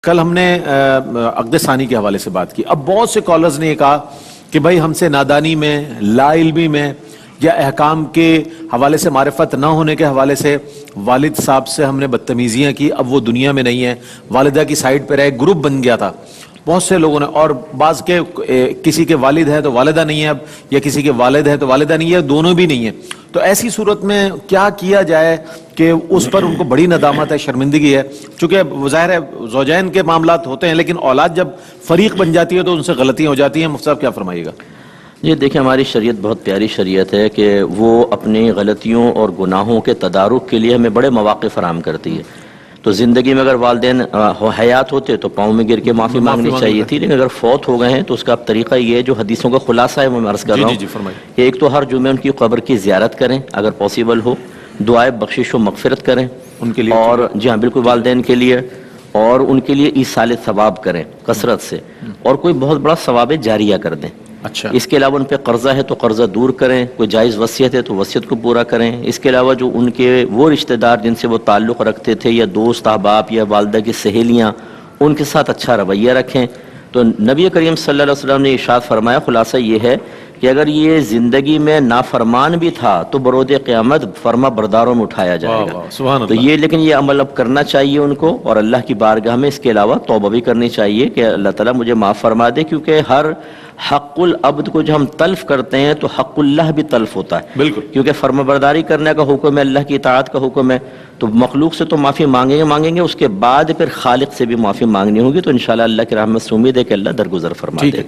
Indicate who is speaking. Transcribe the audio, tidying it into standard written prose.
Speaker 1: کل ہم نے عقد ثانی کے حوالے سے بات کی. اب بہت سے کالرز نے یہ کہا کہ بھائی ہم سے نادانی میں، لا علمی میں یا احکام کے حوالے سے معرفت نہ ہونے کے حوالے سے والد صاحب سے ہم نے بدتمیزیاں کی، اب وہ دنیا میں نہیں ہیں، والدہ کی سائیڈ پہ رہے، گروپ بن گیا تھا بہت سے لوگوں نے. اور بعض کے کسی کے والد ہیں تو والدہ نہیں ہے اب، یا کسی کے والد ہیں تو والدہ نہیں ہے، دونوں بھی نہیں ہیں. تو ایسی صورت میں کیا کیا جائے کہ اس پر ان کو بڑی ندامت ہے، شرمندگی ہے؟ چونکہ ظاہر ہے زوجین کے معاملات ہوتے ہیں، لیکن اولاد جب فریق بن جاتی ہے تو ان سے غلطیاں ہو جاتی ہیں. مفتی صاحب کیا فرمائیے گا؟
Speaker 2: یہ دیکھیں، ہماری شریعت بہت پیاری شریعت ہے کہ وہ اپنی غلطیوں اور گناہوں کے تدارک کے لیے ہمیں بڑے مواقع فراہم کرتی ہے. تو زندگی میں اگر والدین حیات ہوتے تو پاؤں میں گر کے معافی مانگنی چاہیے تھی، لیکن اگر فوت ہو گئے ہیں تو اس کا اب طریقہ یہ ہے جو حدیثوں کا خلاصہ ہے وہ میں عرض کر رہا ہوں کہ ایک تو ہر جمعے ان کی قبر کی زیارت کریں اگر پاسبل ہو، دعائے بخشش و مغفرت کریں ان کے لیے، اور جی ہاں بالکل والدین کے لیے، اور ان کے لیے ایصال ثواب کریں کثرت سے، اور کوئی بہت بڑا ثواب جاریہ کر دیں.
Speaker 1: اچھا،
Speaker 2: اس کے علاوہ ان پہ قرضہ ہے تو قرضہ دور کریں، کوئی جائز وصیت ہے تو وصیت کو پورا کریں. اس کے علاوہ جو ان کے وہ رشتہ دار جن سے وہ تعلق رکھتے تھے، یا دوست احباب یا والدہ کی سہیلیاں، ان کے ساتھ اچھا رویہ رکھیں. تو نبی کریم صلی اللہ علیہ وسلم نے ارشاد فرمایا، خلاصہ یہ ہے کہ اگر یہ زندگی میں نافرمان بھی تھا تو برود قیامت فرما برداروں میں اٹھایا جائے گا.
Speaker 1: سبحان
Speaker 2: تو
Speaker 1: اللہ.
Speaker 2: یہ لیکن یہ عمل اب کرنا چاہیے ان کو، اور اللہ کی بارگاہ میں اس کے علاوہ توبہ بھی کرنی چاہیے کہ اللہ تعالیٰ مجھے معاف فرما دے، کیونکہ ہر حق العبد کو جو ہم تلف کرتے ہیں تو حق اللہ بھی تلف ہوتا ہے.
Speaker 1: بالکل،
Speaker 2: کیونکہ فرما برداری کرنے کا حکم ہے، اللہ کی اطاعت کا حکم ہے. تو مخلوق سے تو معافی مانگیں گے، اس کے بعد پھر خالق سے بھی معافی مانگنی ہوگی. تو انشاءاللہ اللہ کی رحمت سے امید ہے کہ اللہ درگزر فرما دے.